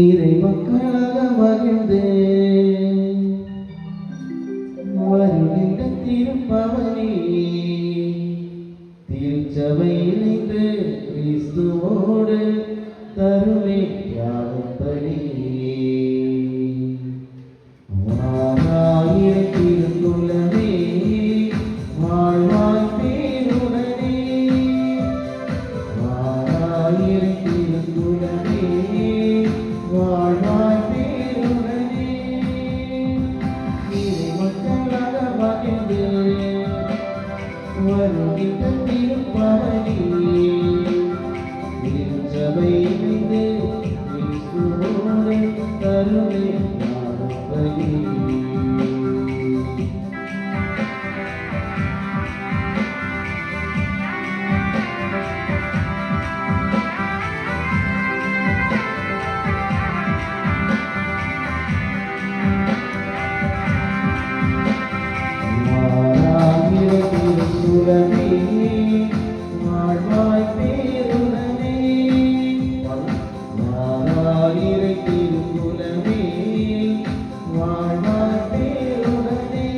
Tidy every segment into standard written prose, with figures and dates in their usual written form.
இறை மக்களாக மகிழ்ந்து வருகின்ற திருப்பவனி திருச்சபை இணைந்து கிறிஸ்துவோடு தருவே யாவும் பலி திருக்குள்ளமே வாழ்வாய் பேருடனே திருக்குள்ளமே வாழ்வாய் பேருடனே இறை மக்களாக மகிழ்ந்து வருகின்ற திருப்பவனி திருச்சபை இணைந்து கிறிஸ்துவோடு தருவே யாவும் பலி வாழ்வாய் பேருடனே திருக்குலமே வாழ்வாய் பேருடனே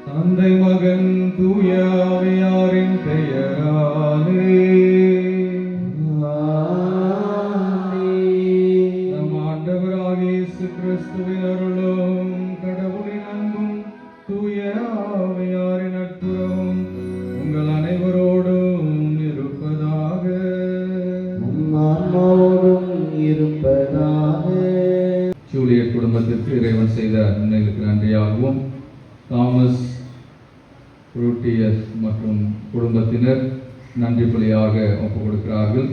தந்தை மகன் தூய ஆவியாரின் பெயராலே கிறிஸ்துவின் அருளும் கடவுளின் அன்பும் தூய ஆவியாரின் நட்புறவும் உங்கள் அனைவரோடும் இருப்பதாக ஜூலியட் குடும்பத்திற்கு இறைவன் செய்த நன்மைகளுக்கு நன்றியாகவும் தாமஸ் ரூட்டியஸ் மற்றும் குடும்பத்தினர் நன்றி பலியாக ஒப்புக் கொடுக்கிறார்கள்.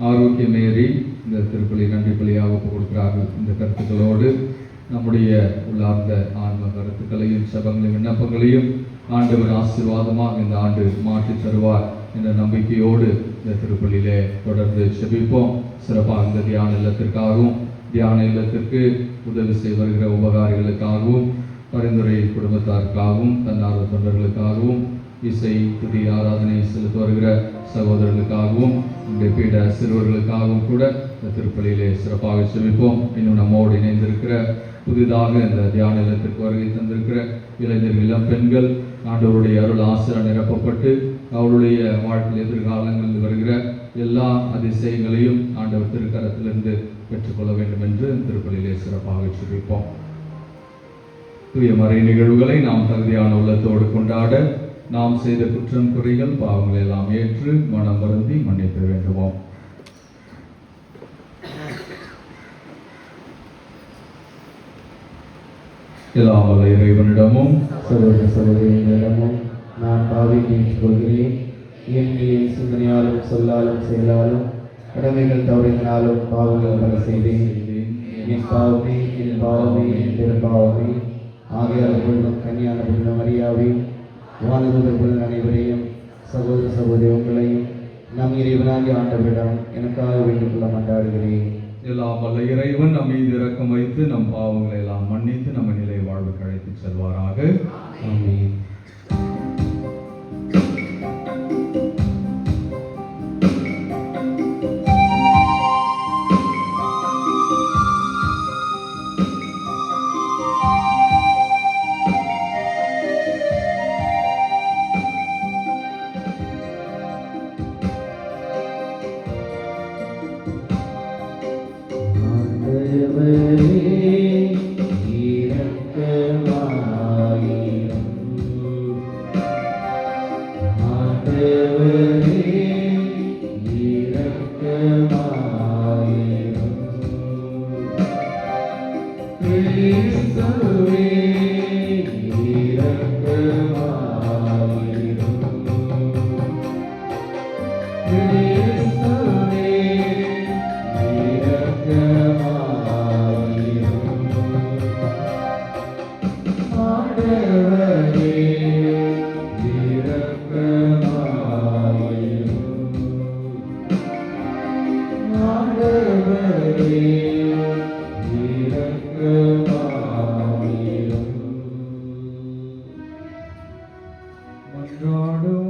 ஆரோக்கிய மேரி இந்த திருப்பலி நன்றி பலியாக ஒப்புக் கொடுக்கிறார்கள். இந்த கருத்துக்களோடு நம்முடைய உள்ளார்ந்த ஆன்ம கருத்துக்களையும் சபங்களையும் விண்ணப்பங்களையும் ஆண்டவர் ஆசீர்வாதமாக இந்த ஆண்டு மாற்றி தருவார் என்ற நம்பிக்கையோடு இந்த திருப்பலியிலே தொடர்ந்து செபிப்போம். சிறப்பாக இந்த தியான இல்லத்திற்காகவும் தியான இல்லத்திற்கு உதவி செய்து வருகிற உபகாரிகளுக்காகவும் பரிந்துரை குடும்பத்தாருக்காகவும் தன்னார்வ தொண்டர்களுக்காகவும் இசை துதி ஆராதனை செலுத்தி வருகிற சகோதரர்களுக்காகவும் இந்த பீட சிறுவர்களுக்காகவும் கூட இந்த திருப்பலியிலே சிறப்பாக செபிப்போம். இன்னும் நம்மோடு இணைந்திருக்கிற புதிதாக இந்த தியான இல்லத்திற்கு வருகை தந்திருக்கிற இளைஞர்கள் இளம் பெண்கள் ஆண்டவருடைய அருள் ஆசிரியர் நிரப்பப்பட்டு அவருடைய வாழ்க்கையில் எதிர்காலங்களில் வருகிற எல்லா அதிசயங்களையும் ஆண்டவர் திருக்கரத்திலிருந்து பெற்றுக்கொள்ள வேண்டும் என்று திருப்பலியிலே சிறப்பாக செபிப்போம். தூய மறை நிகழ்வுகளை நாம் தகுதியான உள்ளத்தோடு கொண்டாட நாம் செய்த குற்றம் குறைகள் பாவங்களை எல்லாம் ஏற்று மனம் வருந்தி மன்னிக்க வேண்டுவோம். எல்லாம் வல்ல இறைவனிடமும் சகோதர சகோதரிகளிடமும் நான் பாவிக்கு கொள்கிறேன். என் சிந்தனையாலும் சொல்லாலும் செயலாலும் கடமைகள் தவறினாலும் பாவங்கள் பல செய்தேன். என் பாவமே என் பாவமே என் பெரும்பாவமே ஆகையால் கன்னியான புனித மரியாவை வானதூதர்கள் அனைவரையும் சகோதர சகோதரி உங்களையும் நம் இறைவனாகிய ஆண்டவரிடம் எனக்காக வேண்டிக் கொள்ள மன்றாடுகிறேன். எல்லாம் வல்ல இறைவன் நம் மீது இரக்கம் வைத்து நம் பாவங்களை எல்லாம் மன்னித்து நம்ம நிலை வாழ்வுக்கு அழைத்து செல்வாராக. ஆமென். மன்றாடுவோம்.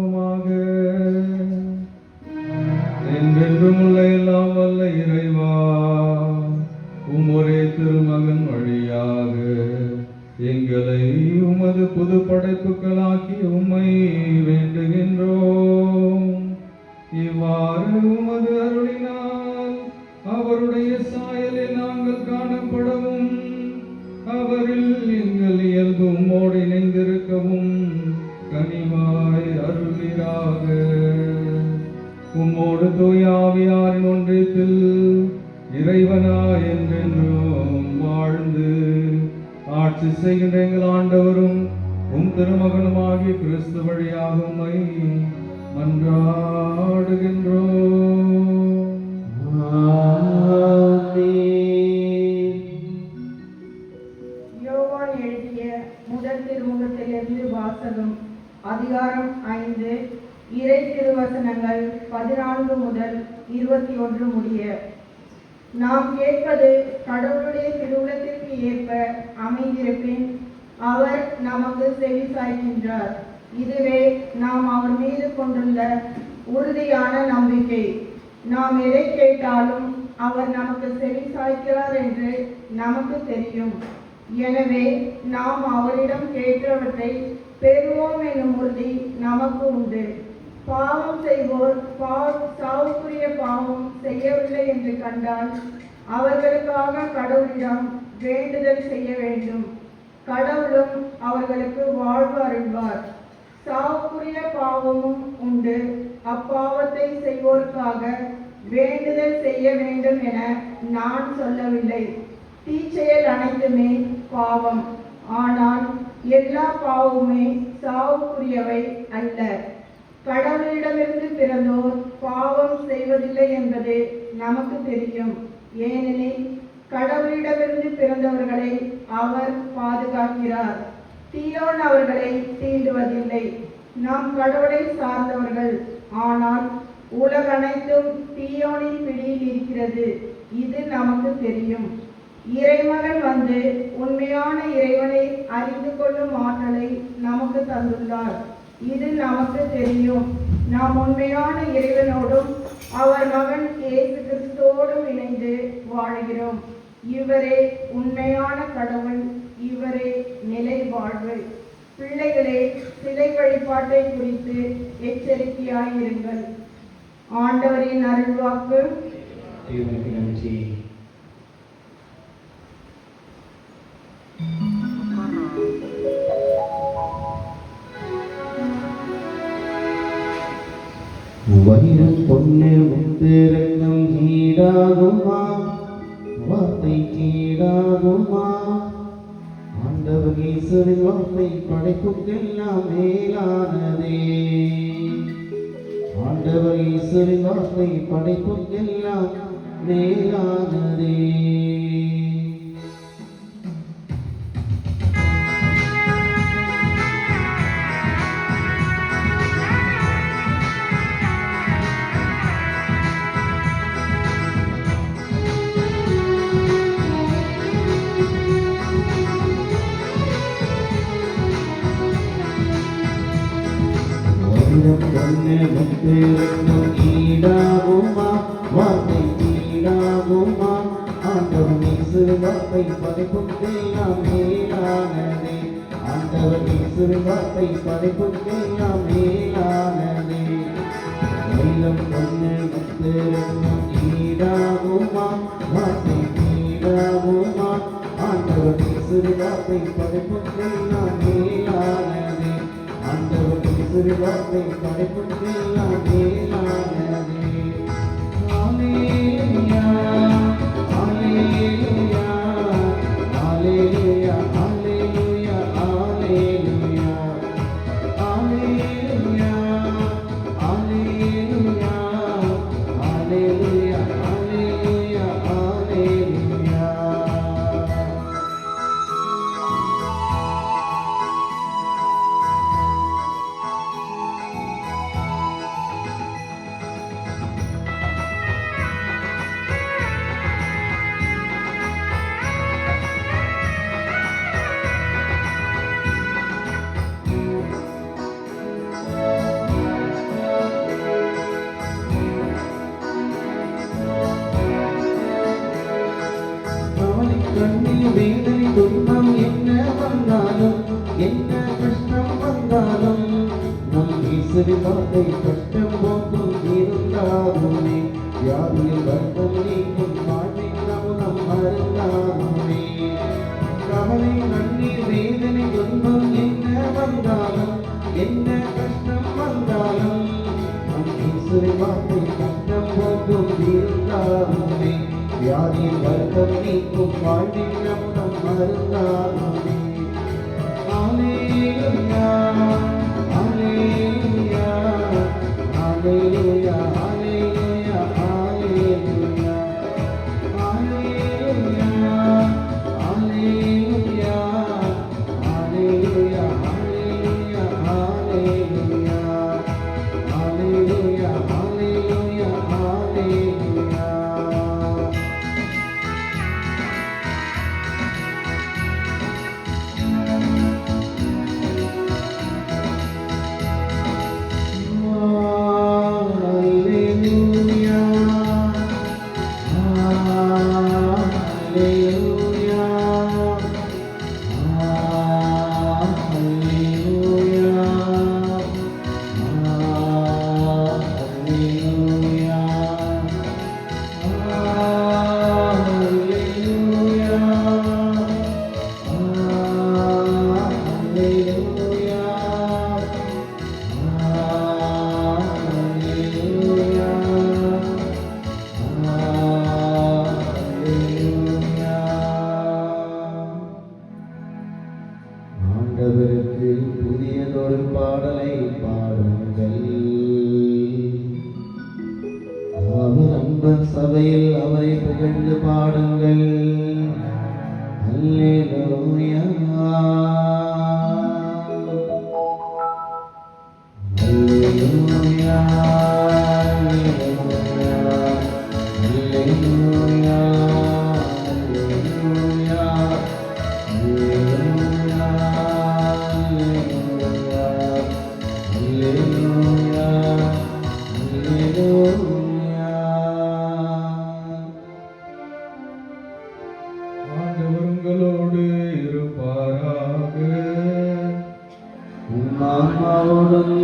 உம்மோடு தூயாவியாரின் ஒன்றியத்தில் இறைவனா என்றென்றும் வாழ்ந்து ஆட்சி செய்கின்ற எங்கள் ஆண்டவரும் உம் திருமகனுமாகிய கிறிஸ்து வழியாக உம்மை மன்றாடுகின்றோம். யோவான் எழுதிய முதல் திருமுகத்திலிருந்து வாசகம். அதிகாரம் 5, இறை திருவசனங்கள் 14 முதல் 21 முடிய. நாம் கேட்பது கடவுளுடைய திருவுளத்திற்கு ஏற்ப அமைந்திருப்பின் அவர் நமக்கு செவி சாய்க்கின்றார். இதுவே நாம் அவர் மீது கொண்டுள்ள உறுதியான நம்பிக்கை. நாம் எதை கேட்டாலும் அவர் நமக்கு செவி சாய்க்கிறார் என்று நமக்கு தெரியும். எனவே நாம் அவரிடம் கேட்டவற்றை பெறுவோம் எனும் உறுதி நமக்கு உண்டு. பாவம் செய்வோர் சாவுக்குரிய பாவம் செய்யவில்லை என்று கண்டால் அவர்களுக்காக கடவுளிடம் வேண்டுதல் செய்ய வேண்டும். கடவுளும் அவர்களுக்கு வாழ்வு அருள்வார். சாவுக்குரிய பாவமும் உண்டு. அப்பாவத்தை செய்வோருக்காக வேண்டுதல் செய்ய வேண்டும் என நான் சொல்லவில்லை. தீச்செயல் அனைத்துமே பாவம். ஆனால் எல்லா பாவமுமே சாவுக்குரியவை அல்ல. கடவுளிடமிருந்து பிறந்தோர் பாவம் செய்வதில்லை என்பது நமக்கு தெரியும். ஏனெனில் கடவுளிடமிருந்து பிறந்தவர்களை அவர் பாதுகாக்கிறார். தீயோன் அவர்களை தீண்டுவதில்லை. நாம் கடவுளை சார்ந்தவர்கள். ஆனால் உலகனைத்தும் தீயோனின் பிடியில் இருக்கிறது. இது நமக்கு தெரியும். இறைமகன் வந்து உண்மையான இறைவனை அறிந்து கொள்ளும் ஆற்றலை நமக்கு தந்துள்ளார். இது நமக்கு தெரியும். நாம் உண்மையான இறைவனோடும் அவர் மகன் இயேசு கிறிஸ்துவோடும் இணைந்து வாழ்கிறோம். இவரே உண்மையான கடவுள். இவரே நிலை வாழ்வு. பிள்ளைகளே, சிலை வழிபாட்டை குறித்து எச்சரிக்கையாயிருங்கள். ஆண்டவரின் அருள்வாக்கு. தேவனுக்கு நன்றி. வைரம் பொண்ணு முத்திரங்கம் ஈடாகுமா? வார்த்தை கீழாகுமா? ஆண்டவர் இயேசுவின் வார்த்தை படைப்புக்கெல்லாம் மேலானதே. ஆண்டவர் இயேசுவின் வார்த்தை படைப்புக்கெல்லாம் மேலானதே. பொண்ணு முத்திரங்கம் ஈடாகுமா? வார்த்தை ஈடாகுமா? ஆண்டவர் இயேசுவின் வார்த்தை படைப்புக்கெல்லாம் மேலானதே. ஆண்டவர் இயேசுவின் வார்த்தை படைப்புக்கெல்லாம் மேலானதே. வைரம் பொண்ணு முத்திரங்கம் ஈடாகுமா? வார்த்தை ஈடாகுமா? ஆண்டவர் இயேசுவின் வார்த்தை படைப்புக்கெல்லாம் மேலானதே. ஆண்டவர் இயேசுவின் வார்த்தை படைப்புக்கெல்லாம் மேலானதே. ஹல்லேலூயா, ஹல்லேலூயா, ஹல்லேலூயா, ஹல்லேலூயா, ஹல்லேலூயா, ஹல்லேலூயா, ஹல்லேலூயா, ஹல்லேலூயா, ஹல்லேலூயா, ஹல்லேலூயா. கண்ணீர் வேதனை துன்பம் என்ன வந்தாலும், என்ன கஷ்டம் வந்தாலும், நம் இயேசுவின் வார்த்தை கஷ்டம் போக்கும் இருந்தாகுமே. வியாதியில் வருத்தம் நீக்கும் வாழ்வின் நம் அருந்தாகுமே. கவலை கண்ணீர் வேதனை துன்பம் என்ன வந்தாலும், என்ன கஷ்டம் வந்தாலும், நம் இயேசு இயேசுவின் வார்த்தை கண்டம் போக்கும் இருந்தாலுமே வியாதியின் வருத்தம் நீக்கும் வாழ்வின் நம்பம் மருந்தாலுமே. Hallelujah, Hallelujah, Hallelujah, Hallelujah, Hallelujah, Hallelujah, Hallelujah, Hallelujah, Hallelujah, Hallelujah, Hallelujah, Hallelujah. ஆண்டவருக்கு புதியதொரு பாடலை பாடுங்கள், அவர் அன்பர் சபையில் அவரை புகழ்ந்து பாடுங்கள். அல்லேலூயா, அல்லேலூயா, அல்லேலூயா, அல்லேலூயா, அல்லேலூயா, அல்லேலூயா, அல்லேலூயா. ஆண்டவர் உங்களோடு இருப்பாராக. உம் ஆன்மாவோடும்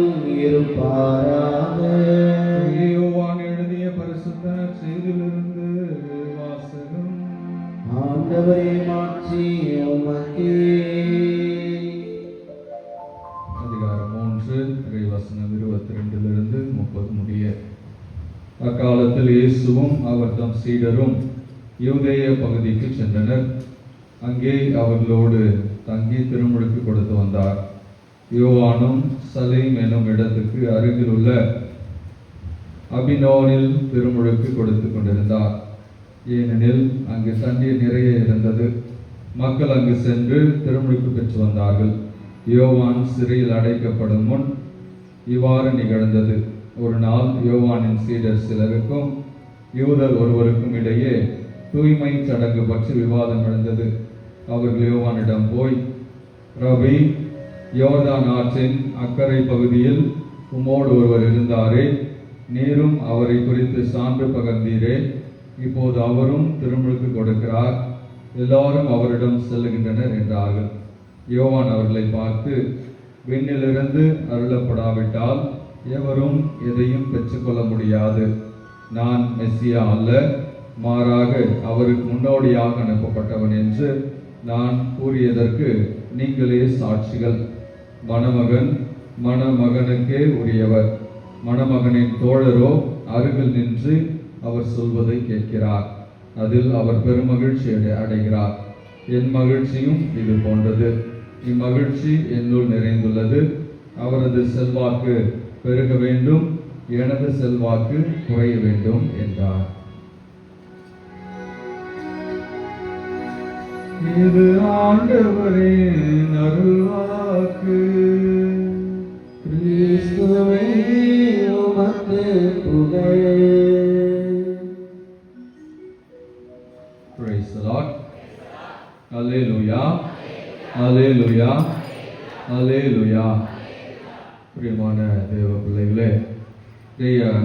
இருப்பாராக. யோவான் எழுதிய பரிசுத்த நற்செய்தியிலிருந்து வாசகம். ஆண்டவரே மாட்சி உமக்கே. அதிகாரம் 3 இறைவசனம் 22 30 முடிய. அக்காலத்தில் இயேசுவும் அவர் தம் சீடரும் யூதேய பகுதிக்கு சென்றனர். அங்கே அவர்களோடு தங்கி திருமுழுக்கு கொடுத்து வந்தார். யோவானும் சலீம் எனும் இடத்துக்கு அருகில் உள்ள அபினோனில் திருமுழுக்கு கொடுத்து கொண்டிருந்தார். ஏனெனில் அங்கு தண்ணீர் நிறைய இருந்தது. மக்கள் அங்கு சென்று திருமுழுக்கு பெற்று வந்தார்கள். யோவான் சிறையில் அடைக்கப்படும் முன் இவ்வாறு நிகழ்ந்தது. ஒரு நாள் யோவானின் சீடர் சிலருக்கும் யூதர் ஒருவருக்கும் இடையே தூய்மை சடங்கு பற்றி விவாதம் எழுந்தது. அவர்கள் யோவானிடம் போய், ரபி, யோர்தான் ஆற்றின் அக்கறை பகுதியில் உம்மோடு ஒருவர் இருந்தாரே, நீரும் அவரை குறித்து சான்று பகர்ந்தீரே, இப்போது அவரும் திருமுழுக்கு கொடுக்கிறார், எல்லாரும் அவரிடம் செல்லுகின்றனர் என்றார்கள். யோவான் அவர்களை பார்த்து, விண்ணிலிருந்து அருளப்படாவிட்டால் எவரும் எதையும் பெற்றுக்கொள்ள முடியாது. நான் மெஸ்ஸியா அல்ல, மாறாக அவருக்கு முன்னோடியாக அனுப்பப்பட்டவன் என்று நான் கூறியதற்கு நீங்களே சாட்சிகள். மணமகன் மணமகனுக்கே உரியவர். மணமகனின் தோழரோ அருகில் நின்று அவர் சொல்வதை கேட்கிறார். அதில் அவர் பெருமகிழ்ச்சி அடைகிறார். என் மகிழ்ச்சியும் இது போன்றது. இம்மகிழ்ச்சி என்னுள் நிறைந்துள்ளது. அவரது செல்வாக்கு பெருக வேண்டும், எனது செல்வாக்கு குறைய வேண்டும் என்றார். இது ஆண்டவரின் அருள்வாக்கு. கிறிஸ்துவே உமக்கு புகழ். Praise the Lord. Hallelujah. Hallelujah. Hallelujah. பிரியமான தேவ பிள்ளைகளே,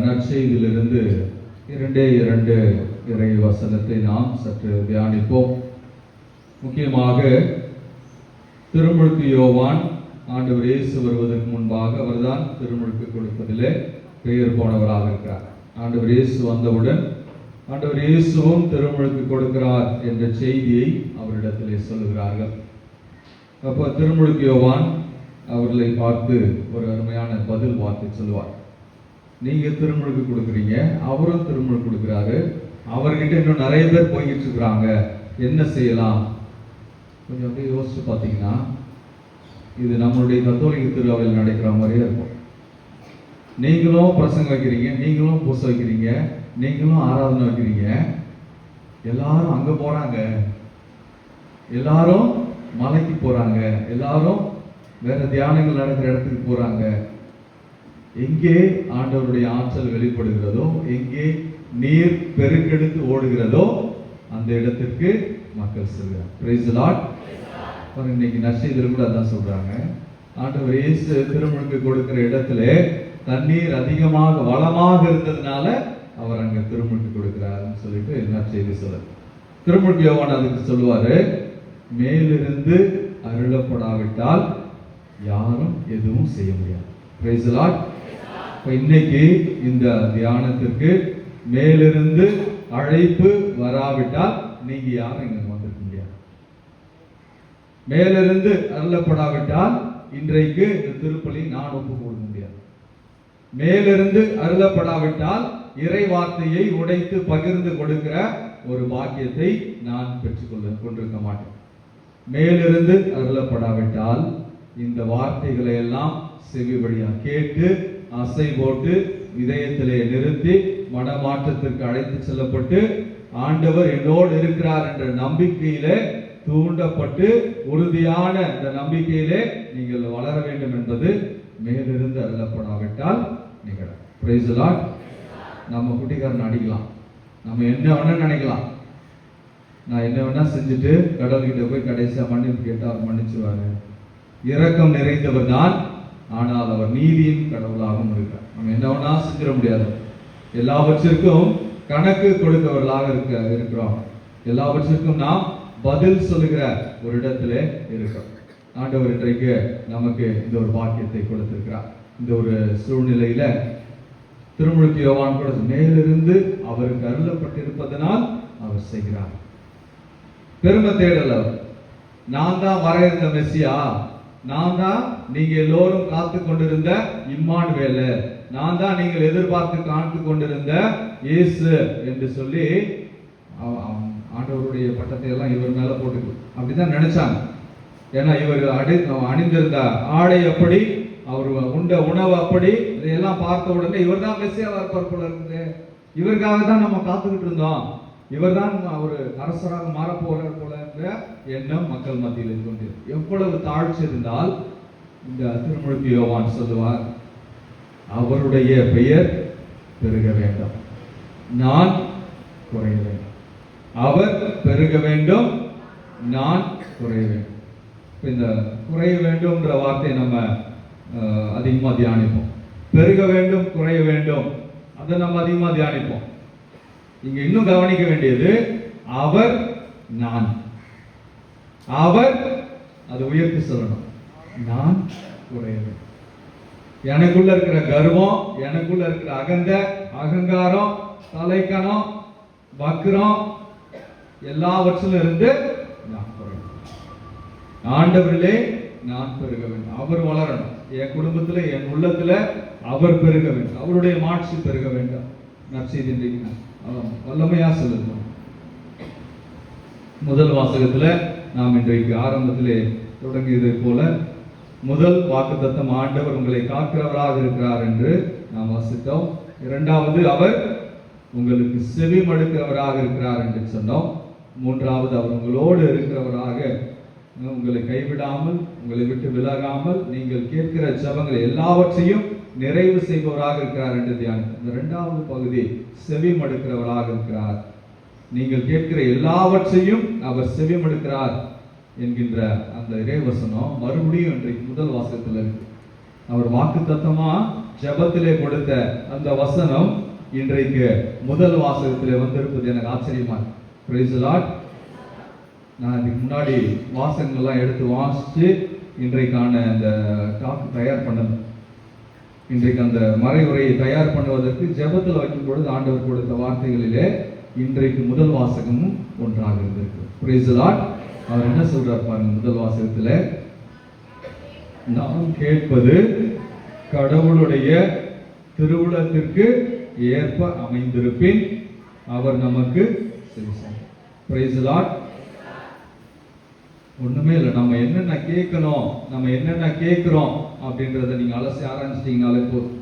நற்செய்தியிலிருந்து 2 இறை வசனத்தை நாம் சற்று தியானிப்போம். முக்கியமாக திருமுழுக்கு யோவான் ஆண்டவர் இயேசு வருவதற்கு முன்பாக அவர்தான் திருமுழுக்கு கொடுப்பதிலே பெயர் போனவராக இருக்கிறார். ஆண்டவர் இயேசு வந்தவுடன் ஆண்டவர் இயேசுவும் திருமுழுக்கு கொடுக்கிறார் என்ற செய்தியை அவரிடத்திலே சொல்லுகிறார்கள். அப்போ திருமுழுக்கு யோவான் அவர்களை பார்த்து ஒரு அருமையான பதில் வார்த்தை சொல்லுவார். நீங்க திருமுழுக்கு கொடுக்குறீங்க, அவரும் திருமுழுக்கு கொடுக்குறாரு, அவர்கிட்ட இன்னும் நிறைய பேர் போய்கிட்டு இருக்கிறாங்க, என்ன செய்யலாம்? கொஞ்சம் அப்படியே யோசிச்சு பார்த்தீங்கன்னா இது நம்மளுடைய கத்தோலிக்க திருவிழாவில் நடக்கிற மாதிரியே இருக்கும். நீங்களும் பிரசங்கம் வைக்கிறீங்க, நீங்களும் பூசை வைக்கிறீங்க, நீங்களும் ஆராதனை வைக்கிறீங்க, எல்லாரும் அங்க போறாங்க, எல்லாரும் மலைக்கு போறாங்க, எல்லாரும் வேற தியானங்கள் நடக்கிற இடத்துக்கு போறாங்க. எங்கே ஆண்டவருடைய ஆற்றல் வெளிப்படுகிறதோ, எங்கே நீர் பெருக்கெடுத்து ஓடுகிறதோ அந்த இடத்திற்கு மக்கள் செல்கிறார். Praise the Lord. இன்னைக்கு நற்செய்தியில கூட அதான் சொல்றாங்க, ஆண்டவர் இயேசு திருமுழுக்கு கொடுக்கிற இடத்துல தண்ணீர் அதிகமாக வளமாக இருந்ததுனால அவர் அங்க திருமுழுக்கு கொடுக்கிறாருன்னு சொல்லிட்டு நற்செய்தி சொல்றாரு. திருமுழுக்கு யோவான் அதுக்கு சொல்லுவாரு, மேலிருந்து அருளப்படாவிட்டால் யாரும் எதுவும் செய்ய முடியாது. Praise the Lord. இன்னைக்கு இந்த தியானத்திற்கு மேலிருந்து அழைப்பு வராவிட்டால் நீங்க யாரும் இங்க வந்திருக்க முடியாது. மேலிருந்து அருளப்படாவிட்டால் இன்றைக்கு இந்த திருப்பலி நான் ஒப்பு கொடுக்க முடியாது. மேலிருந்து அருளப்படாவிட்டால் இறை வார்த்தையை உடைத்து பகிர்ந்து கொடுக்கிற ஒரு பாக்கியத்தை நான் கொண்டிருக்க மாட்டேன். மேலிருந்து அருளப்படாவிட்டால் இந்த வார்த்தைகளை எல்லாம் செவி வழியா கேட்டு அசை போட்டு இதயத்திலே நிறுத்தி மனமாற்றத்திற்கு அழைத்து செல்லப்பட்டு ஆண்டவர் என்னோடு இருக்கிறார் என்ற நம்பிக்கையிலே தூண்டப்பட்டு உறுதியான இந்த நம்பிக்கையிலே நீங்கள் வளர வேண்டும் என்பது மேலிருந்து அருளப்படாவிட்டால் நிகழும். Praise the Lord. நம்ம குட்டிக்காரன் அடிக்கலாம், நம்ம என்ன வேணா நினைக்கலாம், நான் என்ன வேணா செஞ்சுட்டு கடவுள்கிட்ட போய் கடைசியா மன்னிப்பு கேட்டா அவர் மன்னிச்சுவாரு. இரக்கம் நிறைந்தவர் தான், ஆனால் அவர் நீதியின் கடவுளாகவும் இருக்கிறார். நம்ம என்ன வேணா செஞ்சிட முடியாது. எல்லாவற்றிற்கும் கணக்கு கொடுத்தவர்களாக இருக்கிறோம். எல்லாவற்றிற்கும் நாம் பதில் சொல்லுகிற ஒரு இடத்திலே இருக்கிறோம். ஆண்டவர் இன்றைக்கு நமக்கு இந்த ஒரு பாக்கியத்தை கொடுத்திருக்கிறார். இந்த ஒரு சூழ்நிலையில திருமுழுக்கு யோவான் கூட மேலிருந்து அவருக்கு அருளப்பட்டிருப்பதனால் அவர் செய்கிறார். பெருமை தேடல். அவர் நான் தான் வர இருந்த மெசியா, நான் தான் நீங்க எல்லோரும் காத்து கொண்டிருந்த இம்மானுவேல், நான் தான் நீங்கள் எதிர்பார்த்து காத்து கொண்டிருந்த இயேசு என்று சொல்லி ஆண்டவருடைய பட்டத்தை எல்லாம் இவர் மேல போட்டு அப்படிதான் நினைச்சாங்க. ஏன்னா இவர் அணிந்திருந்த ஆடை அப்படி, அவர் உண்ட உணவு அப்படி, இதையெல்லாம் பார்த்த உடனே இவர் தான் மெசியாவா இருப்பார் போல இருக்குது, இவருக்காக தான் நம்ம காத்துக்கிட்டு இருந்தோம், இவர் தான் ஒரு அரசராக மாறப்போறார் போல என்ற எண்ணம் மக்கள் மத்தியில் இருந்து எவ்வளவு தாழ்ச்சி இருந்தால் இந்த திருமுழுக்கு யோவான் சொல்லுவார், அவருடைய பெயர் பெருக வேண்டும், நான் குறைய வேண்டும். அவர் பெருக வேண்டும், நான் குறைய வேண்டும். இந்த குறைய வேண்டும்ன்ற வார்த்தையை நம்ம அதிகமாக தியானிப்போம். பெருக வேண்டும், குறைய வேண்டும், அதை நம்ம அதிகமாக தியானிப்போம். இங்க இன்னும் கவனிக்க வேண்டியது அவர், நான். அவர் அதை உயர்த்தி சொல்லணும், நான் குறைய வேண்டும். எனக்குள்ள இருக்கிற கர்வம், எனக்குள்ள இருக்கிற அகங்காரம், தலைக்கணம், வக்ரம் எல்லாவற்றிலும் இருந்து நான் குறைய வேண்டும். ஆண்டவரிலே நான் பெருக வேண்டும், அவர் வளரணும். என் குடும்பத்துல, என் உள்ளத்துல அவர் பெருக வேண்டும், அவருடைய மாட்சி பெருக வேண்டும். நற்செய்தி வல்லமையா சொல்லுங்க. முதல் வாசகத்துல நாம் இன்றைக்கு ஆரம்பத்திலே தொடங்கியதை போல முதல் வாக்குத்தத்தம் ஆண்டவர் உங்களை காக்கிறவராக இருக்கிறார் என்று நாம் வாசித்தோம். இரண்டாவது அவர் உங்களுக்கு செவி மடுக்கிறவராக இருக்கிறார் என்று சொன்னோம். மூன்றாவது அவர் உங்களோடு இருக்கிறவராக, உங்களை கைவிடாமல், உங்களை விட்டு விலகாமல், நீங்கள் கேட்கிற ஜெபங்கள் எல்லாவற்றையும் நிறைவு செய்பவராக இருக்கிறார் என்று தியானித்தோம். இந்த இரண்டாவது பகுதி செவி மடுக்கிறவராக இருக்கிறார். நீங்கள் கேட்கிற எல்லாவற்றையும் அவர் செவி மடுக்கிறார் என்கின்ற அந்த இறைவசனம் மறுபடியும் இன்றைக்கு முதல் வாசகத்தில் இருக்கு. அவர் வாக்குத்தத்தமா ஜெபத்திலே கொடுத்த அந்த வசனம் இன்றைக்கு முதல் வாசகத்திலே வந்திருப்பது எனக்கு ஆச்சரியமா இருக்கு. Praise the Lord. நான் இதுக்கு முன்னாடி வாசகங்கள்லாம் எடுத்து வாசிச்சு இன்றைக்கான அந்த டாக் தயார் பண்ணது. இன்றைக்கு அந்த மறைவுரையை தயார் பண்ணுவதற்கு ஜெபத்தில் வைக்கும் பொழுது ஆண்டவர் கொடுத்த வார்த்தைகளிலே இன்றைக்கு முதல் வாசகமும் ஒன்றாக இருந்திருக்கு. Praise the Lord. அவர் என்ன சொல்றார் பாருங்க, முதல் வாசகத்துல, நாம் கேட்பது கடவுளுடைய திருவுளத்திற்கு ஏற்ப அமைந்திருப்பின் அவர் நமக்கு செவிசாய். Praise the Lord. ஒண்ணுமே இல்லை, நம்ம என்னென்ன கேட்கணும், நம்ம என்னென்ன கேட்கிறோம் அப்படின்றத நீங்க அலசி ஆரம்பிச்சிட்டீங்கனாலே போதும்.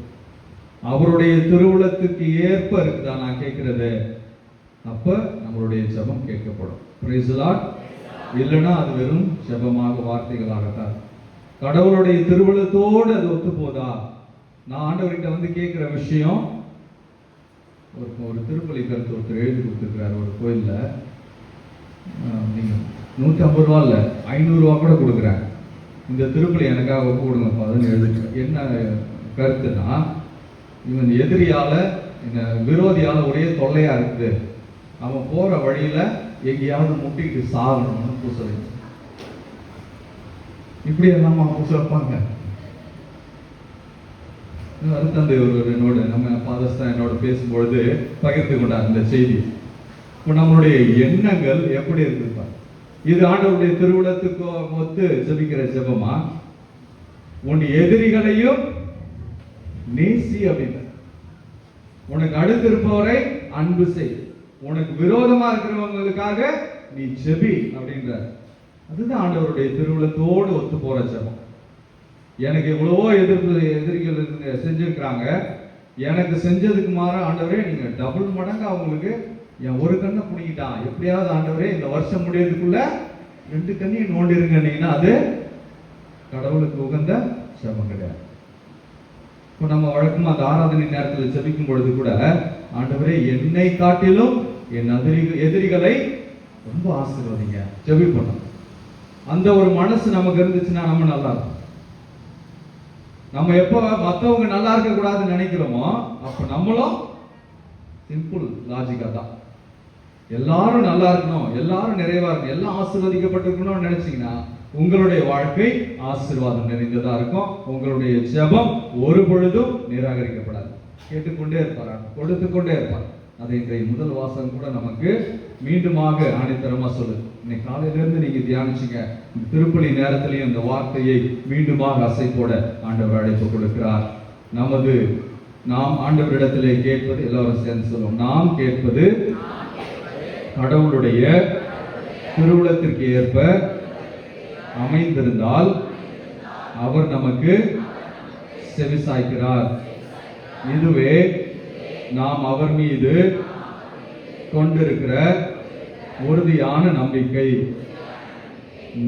அவருடைய திருவுளத்துக்கு ஏற்ப இருக்குதா நான் கேட்கிறது, அப்ப நம்மளுடைய ஜெபம் கேட்கப்படும். Praise the Lord. இல்லைன்னா அது வெறும் ஜெபமாக வார்த்தைகளாகத்தான். கடவுளுடைய திருவுளத்தோடு அது ஒத்து போதா? நான் ஆண்டவர்கிட்ட வந்து கேட்கிற விஷயம், ஒரு திருப்பலி கருத்து ஒருத்தர் எழுதி கொடுத்துருக்கிறார் ஒரு கோயில்ல, நீங்க 150 ரூபா இல்லை 500 ரூபா கூட கொடுக்குறேன், இந்த திருப்பலி எனக்காக ஒப்பு கொடுங்கப்பா அதுன்னு எழுதுங்க. என்ன கருத்துனா, இவன் எதிரியால இந்த விரோதியால ஒரே தொல்லையா இருக்குது, அவன் போற வழியில எங்கேயாவது முட்டிட்டு சாகணும்னு பூசலை. இப்படி எல்லாம் பூச வைப்பாங்க. அருத்தந்தை ஒருவர் என்னோட, நம்ம ஃபாதர்ஸ் தான் என்னோட பேசும்பொழுது பகிர்ந்து கொண்டார் இந்த செய்தி. இப்போ நம்மளுடைய எண்ணங்கள் எப்படி இருக்குப்பா? இது ஆண்டவருடைய திருவுளத்துக்கு ஒத்து ஜெபிக்கிற ஜெபமா? உன் எதிரிகளையும் நேசி அப்படின்ற, உனக்கு அடுத்து இருப்பவரை அன்பு செய், உனக்கு விரோதமா இருக்கிறவங்களுக்காக நீ ஜெபி அப்படின்ற. அதுதான் ஆண்டவருடைய திருவுளத்தோடு ஒத்து போற ஜெபம். எனக்கு எவ்வளவோ எதிரிகள் செஞ்சிருக்கிறாங்க, எனக்கு செஞ்சதுக்கு மாற ஆண்டவரே நீங்க டபுள் மடங்கு அவங்களுக்கு என் ஒரு கண்ணை பிடிக்கிட்டான், எப்படியாவது ஆண்டவரே இந்த வருஷம் முடியறதுக்குள்ள 2 கண்ணையும் நோண்டிருங்கன்னா அது கடவுளுக்கு உகந்த ஜெபம் கிடையாது. இப்போ நம்ம வழக்கமா அந்த ஆராதனை நேரத்தில் ஜெபிக்கும் பொழுது கூட, ஆண்டவரே என்னை காட்டிலும் என் எதிரிகளை ரொம்ப ஆசீர்வதிங்க ஜெபிப்போம். அந்த ஒரு மனசு நமக்கு இருந்துச்சுன்னா நம்ம நல்லா இருக்கும். நம்ம எப்போ மற்றவங்க நல்லா இருக்க கூடாதுன்னு நினைக்கிறோமோ, அப்ப நம்மளும் சிம்பிள் லாஜிக்கா தான் எல்லாரும் நல்லா இருக்கணும், எல்லாரும் நிறைவா இருக்கணும், எல்லாம் ஆசீர்வதிக்கப்பட்டிருக்கணும்னு நினைச்சீங்கன்னா உங்களுடைய வாழ்க்கை ஆசீர்வாதம் நிறைந்ததா இருக்கும். உங்களுடைய ஜெபம் ஒரு பொழுதும் நிராகரிக்கப்படாது. கேட்டுக்கொண்டே இருப்பார், கொடுத்து கொண்டே இருப்பார். அதை இன்றைய முதல் வாசகம் கூட நமக்கு மீண்டுமாக ஆணித்தரமா சொல்லுது. இன்னைக்கு காலையிலிருந்து நீங்க தியானிச்சுங்க, திருப்பலி நேரத்திலையும் இந்த வார்த்தையை மீண்டுமாக அசைப்போட ஆண்டவர் அழைப்பு கொடுக்கிறார். நாம் ஆண்டவரிடத்திலே கேட்பது, எல்லாரும் சேர்ந்து சொல்லுவோம், நாம் கேட்பது கடவுளுடைய திருவுளத்திற்கு ஏற்ப அமைந்திருந்தால் அவர் நமக்கு செவிசாய்க்கிறார். இதுவே நாம் அவர் மீது கொண்டிருக்கிற உறுதியான நம்பிக்கை.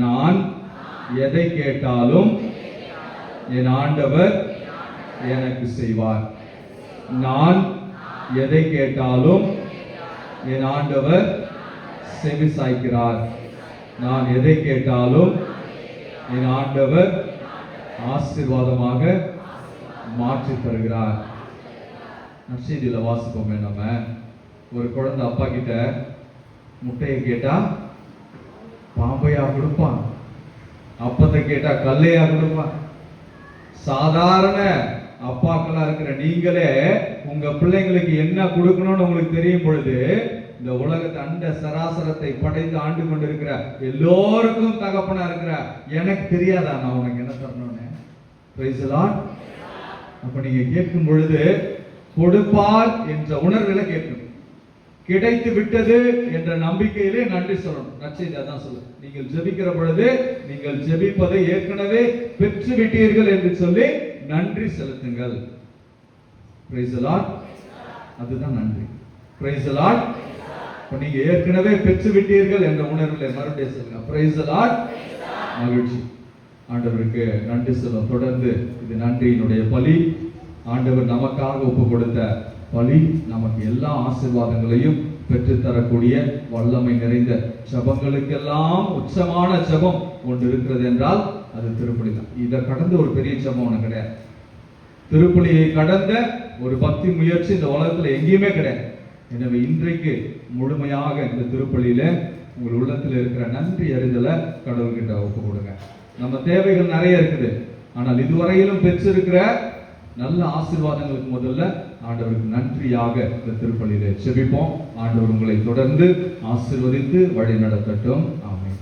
நான் எதை கேட்டாலும் என் ஆண்டவர் எனக்கு செய்வார். நான் எதை கேட்டாலும் என் ஆண்டவர் செவிசாய்க்கிறார். நான் எதை கேட்டாலும் என் ஆண்டவர் ஆசீர்வாதமாக மாற்றி தருகிறார். நற்செய்தியில வாசிப்போமே, நம்ம ஒரு குழந்தை அப்பா கிட்ட முட்டையை கேட்டா பாம்பையா கொடுப்பான், அப்பத்தை கேட்டா கல்லையா கொடுப்பான். சாதாரண அப்பாக்களா இருக்கிற நீங்களே உங்க பிள்ளைங்களுக்கு என்ன கொடுக்கணும்னு உங்களுக்கு தெரியும் பொழுது, இந்த உலகத்தை அண்ட சராசரத்தை படைத்து ஆண்டு கொண்டிருக்கிற எல்லோருக்கும் தகப்பனா இருக்கிற எனக்கு தெரியாதா நான் உனக்கு என்ன தரணும்னு? Praise the Lord. அப்ப நீங்க கேட்கும் பொழுது கொடுப்பார் என்ற உணர்வுல கேட்கணும். கிடைத்து விட்டது என்ற நம்பிக்கையிலே நன்றி சொல்லணும். நற்செய்தி அதான் சொல்லு, நீங்கள் ஜெபிக்கிற பொழுது நீங்கள் ஜெபிப்பதை ஏற்கனவே பெற்று விட்டீர்கள் என்று சொல்லி நன்றி செலுத்துங்கள். Praise the Lord. அதுதான் நன்றி. Praise the Lord. நீங்க ஏற்கனவே பெற்று விட்டீர்கள் என்ற உணர்வில் மறுபடியும் சொல்லுங்க, பிரைஸ் தி லார்ட். மகிழ்ச்சி. ஆண்டவருக்கு நன்றி சொல்லும். தொடர்ந்து இது நன்றியினுடைய பலி. ஆண்டவர் நமக்காக ஒப்பு கொடுத்த பலி நமக்கு எல்லா ஆசீர்வாதங்களையும் பெற்றுத்தரக்கூடிய வல்லமை நிறைந்த ஜபங்களுக்கெல்லாம் உச்சமான ஜபம் ஒன்று இருக்கிறது என்றால் அது திருப்பலி தான். இதை கடந்த ஒரு பெரிய ஜபம் ஒன்று கிடையாது. திருப்பலியை கடந்த ஒரு பக்தி முயற்சி இந்த உலகத்துல எங்கேயுமே கிடையாது. எனவே இன்றைக்கு முழுமையாக இந்த திருப்பலியில உங்கள் உள்ளத்தில் இருக்கிற நன்றி அறிதலை கடவுள்கிட்ட ஒப்பு கொடுங்க. நம்ம தேவைகள் நிறைய இருக்குது, ஆனால் இதுவரையிலும் பெற்றிருக்கிற நல்ல ஆசீர்வாதங்களுக்கு முதல்ல ஆண்டவருக்கு நன்றியாக இந்த திருப்பலியில செபிப்போம். ஆண்டவர் உங்களை தொடர்ந்து ஆசீர்வதித்து வழி நடத்தட்டும். ஆமென்.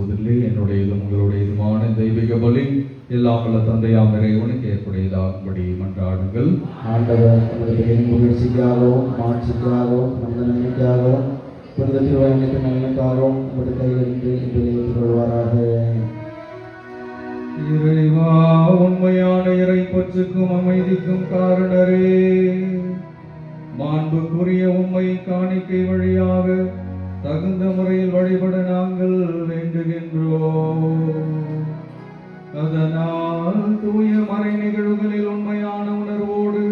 செலுத்துவதில்லை. என்னுடையதும் உங்களுடையதுமான தெய்வீக பலி எல்லாம் வல்ல தந்தையாம் இறைவனுக்கு ஏற்புடையதாகும்படி மன்றாடுங்கள். ஆண்டவர் நமது பெயரின் புகழ்ச்சிக்காகவும் மாட்சிக்காகவும் நமது நன்மைக்காகவும் புனித திருவயனுக்கு நன்மைக்காகவும் நமது கையிலிருந்து இன்று ஏற்றுக்கொள்வாராக. இறைவா, உண்மையான இறைப்பற்றுக்கும் அமைதிக்கும் காரணரே, மாண்புக்குரிய உம்மை காணிக்கை வழியாக தகுந்த முறையில் வழிபட நாங்கள் வேண்டுகின்றோம். அதனால் தூய மறை நிகழ்வுகளில் உண்மையான உணர்வோடு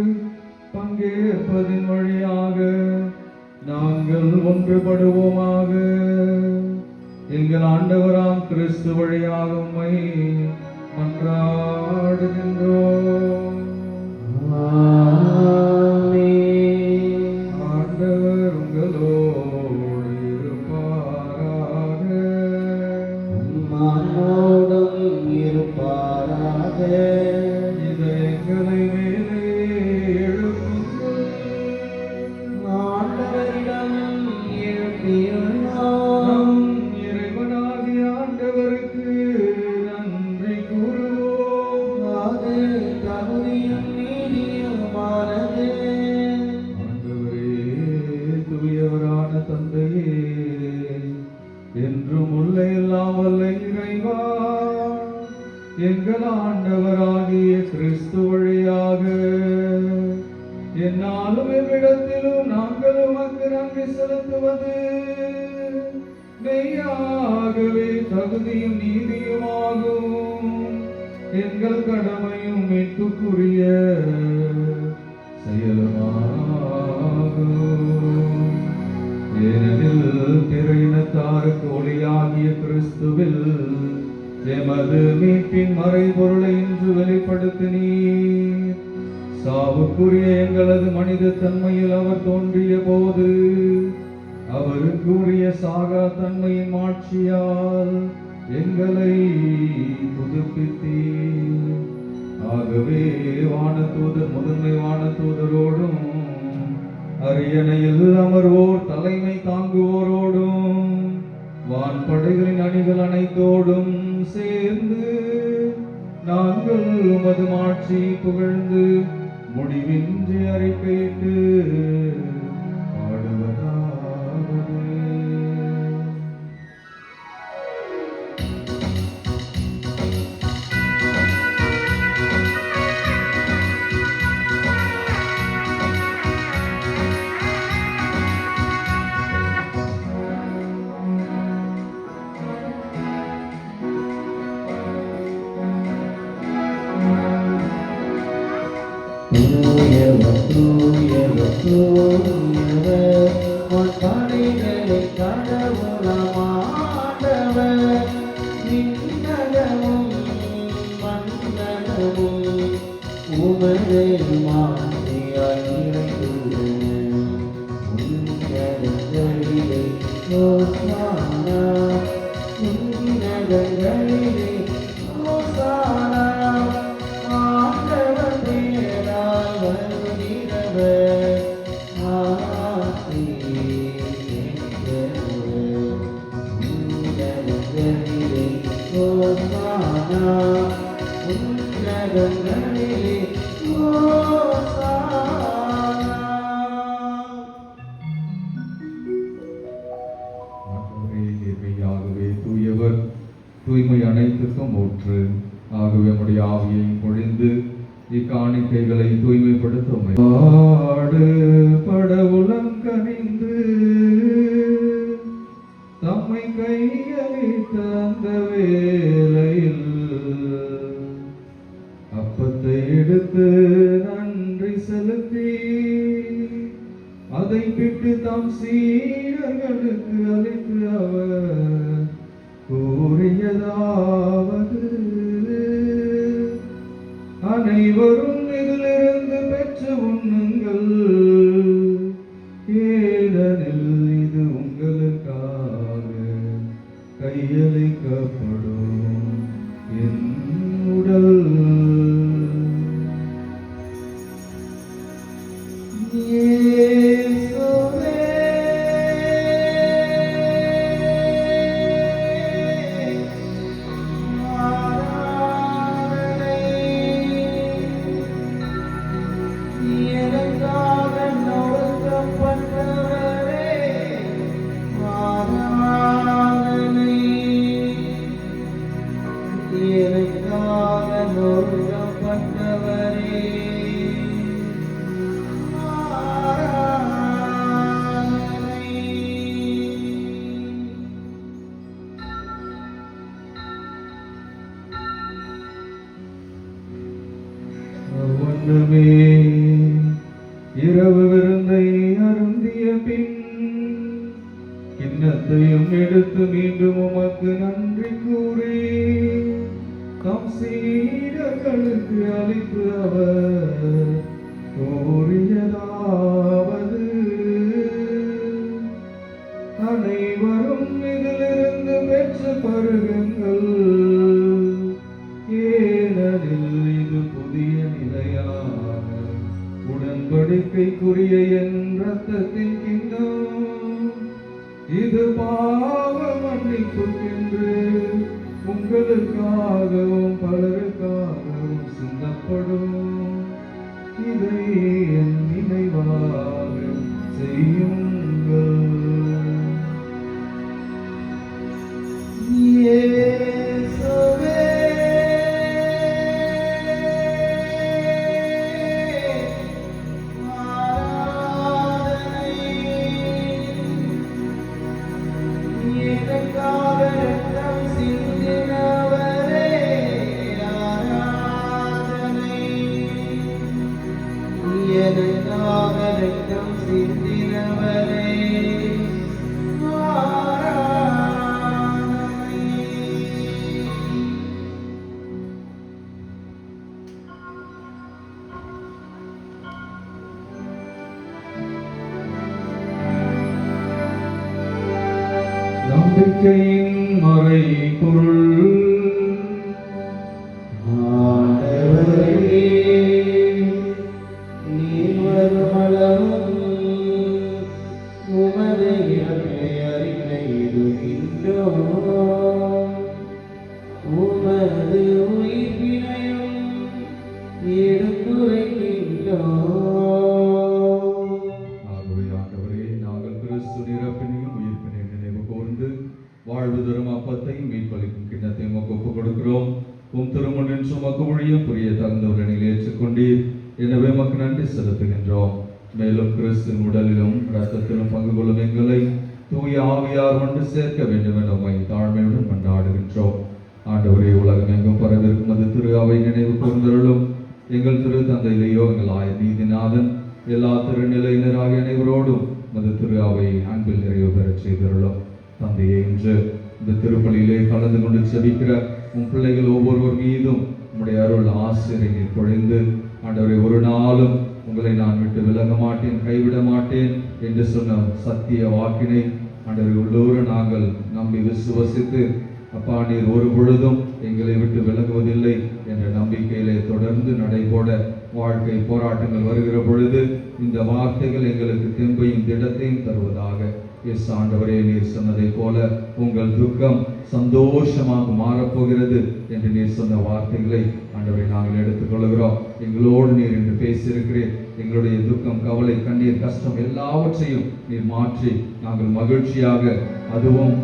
பங்கேற்பதின் வழியாக நாங்கள் ஒன்றுபடுவோமாக. எங்கள் ஆண்டவராம் கிறிஸ்து வழியாக உம்மை மன்றாடுகின்றோம். ஆண்டவர் உங்களோடு இருப்பாராக. மனோடும் இருப்பாராக. இதயங்களை மேலே எழுப்புங்கள். ஆண்டவரிடம் எழுப்பியுள்ளோம். இறைவனாகிய ஆண்டவருக்கு நன்றி கூறுவோம். அது தகுதியும் நீதியுமானது. ஆண்டவரே, தூயவரான தந்தையே, என்றும் உள்ள எல்லாம் வல்ல இறைவா, எங்கள் ஆண்டவராகிய கிறிஸ்து வழியாக என்னாலும் எவ்விடத்திலும் நாங்கள் உமக்கு நன்றி செலுத்துவது மெய்யாகவே தகுதியும் நீதியுமாகும். எங்கள் கடமையும் மீட்புக்குரிய செயலுமாகும். ஏனெனில் திரையினத்தாருக்கு ஒளியாகிய கிறிஸ்துவில் எமது மீட்பின் மறைபொருளை இன்று வெளிப்படுத்தினீர். சாவுக்குரிய எங்களது மனித தன்மையில் அவர் தோன்றிய போது அவருக்குரிய சாகா தன்மையின் ஆட்சியால் எங்களை புதுப்பித்தீர். ஆகவே முதன்மை வானதூதரோடும் அரியணையில் அமர்வோர் தலைமை தாங்குவோரோடும் வான்படைகளின் அணிகள் அனைத்தோடும் சேர்ந்து நாங்கள் உமது மாட்சி புகழ்ந்து முடிவின்றி அறிக்கையிட்டு பாடுவதாவது. தூயவர் தூயவர் தூயவர் படைகளின் கடவுளமாண்டவர். விண்ணகமும் மண்ணகமும் உமது மாட்சியால் நிறைந்துள்ளன. உன்னதங்களிலே ஓசானா, உன்னதங்களிலே ஓசானா. ஆண்டவர் பேரால் வருகிறவர் ஆசி பெற்றவர். உன்னதங்களிலே ஓசானா, உன்னதங்களிலே ஓசானா. ஆண்டவரே, மெய்யாகவே தூயவர், தூய்மை அனைத்துக்கும் ஊற்று. ஆகவே நம்முடைய ஆவியை பொழிந்து இக்காணிக்கைகளை தூய்மைப்படுத்த படவுலம் கனிந்து தம்மை கையளித்த அந்த வேளையில் அப்பத்தை எடுத்து நன்றி செலுத்தி அதை பிட்டு தம் சீடர்களுக்கு அளித்து அவர் கூறியதாவது: அனைவரும் இதிலிருந்து பெற்று உண்ணுங்கள், ஏனெனில் இது உங்களுக்காக கையளிக்கப்படும் என் உடல். இயேசுவே நோக்கப்பட்டவரே வண்ணமே இரவு விருந்தை அருந்திய பின் கிண்ணத்தையும் எடுத்து மீண்டும் உமக்கு நன்றி கூறி தம் சீடர்களுக்கு அளித்து அவர் கூறியதாவது: அனைவரும் இதிலிருந்து பெற்று பருகுங்கள், ஏனெனில் இது புதிய நிலையான உடன்படிக்கைக்குரிய என் இரத்தத்தின் கிண்ணம். இது பாவ மன்னிப்புக்கென்று உங்களுக்காகவும் பலருக்காகவும் சிந்தப்படும். இதை என் நினைவாக செய்யுங்கள். இயேசுவே, எனக்காக ரத்தம் சிந்தினவரே ஆராதனை. எனக்காக ரத்தம் சிந்தினவரே ஆராதனை. நம்பிக்கையின் மறை பொருள். ஆண்டவரே, நீர் வருமளவும் உமது இறப்பை அறிக்கையிடுகின்றோம். உமது உயிர்ப்பினையும் எடுத்துரைக்கின்றோம். ஆண்டவரே, நாங்கள் கிறிஸ்து இறப்பினையும் உயிர்ப்பினையும் நினைவு கூர்ந்து வாழ்வு தரும் அப்பத்தையும் மீட்பளிக்கும் கிண்ணத்தையும் ஒப்புக் கொடுக்கிறோம். உம் திருமுன்னின் சுமக்கு மொழியும் புரிய தகுந்தவர்களை ஏற்றுக்கொண்டீர். எனவே உமக்கு நன்றி செலுத்துகின்றோம். மேலும் கிறிஸ்துவின் உடலிலும் இரத்தத்திலும் பங்கு கொள்ளும் எங்களை தூய ஆவியார் ஒன்று சேர்க்க வேண்டும் என உம்மை தாழ்மையுடன் கொண்டாடுகின்றோம். ஆண்டவரே, உலகம் எங்கும் பரவிருக்கும் அது திரு அவை நினைவு கூர்ந்தருளும். எங்கள் திரு தந்தையிலேயோ எங்கள் ஆயர் நீதிநாதன் எல்லா திருநிலையினராகிய அனைவரோடும் மது திரு அவை அன்பில் நிறைவு பெறச் செய்தருளும். தந்தையே, இன்று இந்த திருப்பலியிலே கலந்து கொண்டு செபிக்கிற உன் பிள்ளைகள் ஒவ்வொருவர் மீதும் உம்முடைய அருள் ஆசிரியை பொழிந்து, ஆண்டவரை, ஒரு நாளும் உங்களை நான் விட்டு விலக மாட்டேன், கைவிட மாட்டேன் என்று சொன்ன சத்திய வாக்கினை ஆண்டவரை உள்ளூர நாங்கள் நம்பி விசுவசித்து, அப்பா, நீர் ஒரு பொழுதும் எங்களை விட்டு விலகுவதில்லை என்ற நம்பிக்கையிலே தொடர்ந்து நடைபோட வாழ்க்கை போராட்டங்கள் வருகிற பொழுது இந்த வார்த்தைகள் எங்களுக்கு தெம்பையும் திடத்தையும் தருவதாக. எஸ் ஆண்டவரே, நீர் சொன்னதை போல உங்கள் துக்கம் சந்தோஷமாக மாறப்போகிறது என்று நீர் சொன்ன வார்த்தைகளை ஆண்டவரை நாங்கள் எடுத்துக்கொள்கிறோம். எங்களோடு நீர் என்று பேசியிருக்கிறேன். எங்களுடைய துக்கம், கவலை, கண்ணீர், கஷ்டம் எல்லாவற்றையும் நீர் மாற்றி நாங்கள் மகிழ்ச்சியாக, அதுவும்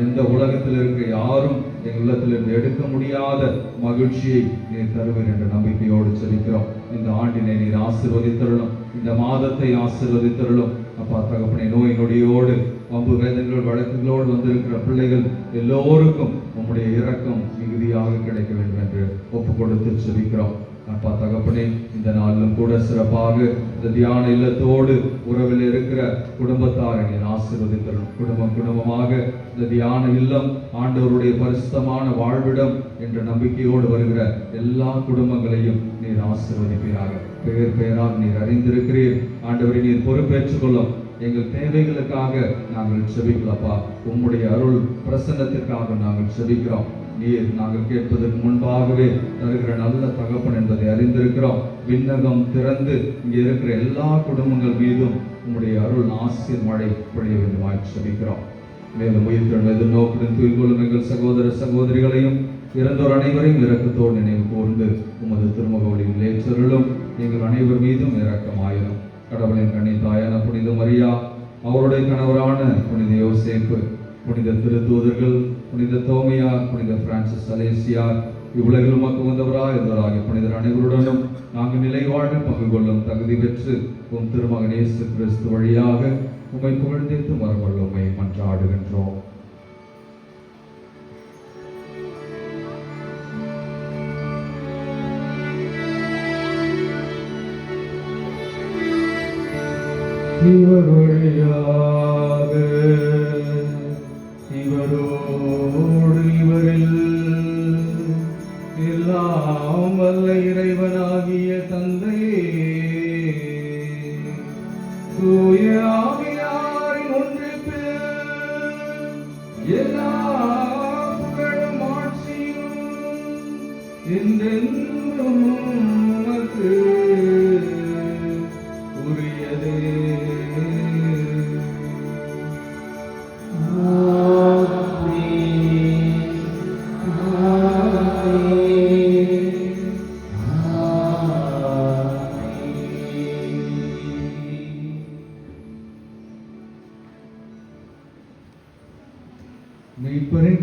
எந்த உலகத்தில் இருக்கிற யாரும் எங்கள் உள்ளத்திலிருந்து எடுக்க முடியாத மகிழ்ச்சியை நீர் தருவீர் என்ற நம்பிக்கையோடு செபிக்கிறோம். இந்த ஆண்டினை நீர் ஆசீர்வதித்தருளும். இந்த மாதத்தை ஆசீர்வதித்தருளும். அப்பா தகப்பனே, நோய் நொடியோடு வம்பு வேதனைகள் வழக்குகளோடு வந்திருக்கிற பிள்ளைகள் எல்லோருக்கும் உம்முடைய இரக்கம் மிகுதியாக கிடைக்க வேண்டும் என்று ஒப்பு கொடுத்து செபிக்கிறோம். அப்பா தகப்பனே, இந்த நாளிலும் கூட சிறப்பாக இந்த தியான இல்லத்தோடு உறவில் இருக்கிற குடும்பத்தாரை நீர் ஆசீர்வதித்தரும். குடும்பமாக இந்த தியான இல்லம் ஆண்டவருடைய பரிசுத்தமான வாழ்விடம் என்ற நம்பிக்கையோடு வருகிற எல்லா குடும்பங்களையும் நீர் ஆசீர்வதிப்பீராக. பெயர் பெயராக நீர் அறிந்திருக்கிறீர். ஆண்டவரை நீர் பொறுப்பேற்றுக் கொள்ளும். எங்கள் தேவைகளுக்காக நாங்கள் செபிக்கலப்பா. உம்முடைய அருள் பிரசன்னத்திற்காக நாங்கள் செபிக்கிறோம். நீர் நாங்கள் கேட்பதற்கு முன்பாகவே தருகிற நல்ல தகப்பன் என்பதை அறிந்திருக்கிறோம். விண்ணகம் திறந்து இங்கே இருக்கிற எல்லா குடும்பங்கள் மீதும் உம்முடைய அருள் ஆசீர் மழை பொழிய வேண்டுமாய் செபிக்கிறோம். மேலும் உயிர்த்தெழும் எதிர்நோக்குடன் துயில்கொள்ளும் எங்கள் சகோதர சகோதரிகளையும் இறந்தோர் அனைவரையும் இரக்கத்தோடு நினைவு கூர்ந்து உமது திருமுகவழியில் ஏற்றருளும். எங்கள் அனைவர் மீதும் இரக்கமாயிரும். கடவுளின் கண்ணி தாயான புனித மரியா, அவருடைய கணவரான புனித யோசேப்பு, புனித திருத்தூதர்கள், புனித தோமையார், புனித பிரான்சிஸ் அலேசியார், இவ்வுலகில் உமக்கு வந்தவராய் இருந்தவராகிய புனிதர் அனைவருடனும் நாங்கள் நிலை வாழ பங்கு கொள்ளும் தகுதி பெற்று உம் திருமகன் இயேசு கிறிஸ்து வழியாக உம்மை புகழ்ந்தேத்து மரமல்ல உம்மை மன்றாடுகின்றோம். இவர் வழியாக இவரோடு இவரில் எல்லாம் வல்ல இறைவனாகிய தந்தையே தூய ஆவியாரின் ஒன்றிப்பில் எல்லா புகழும் ஆட்சியும் என்றென்றும் உமக்கு உரியதே. மீட்பரின்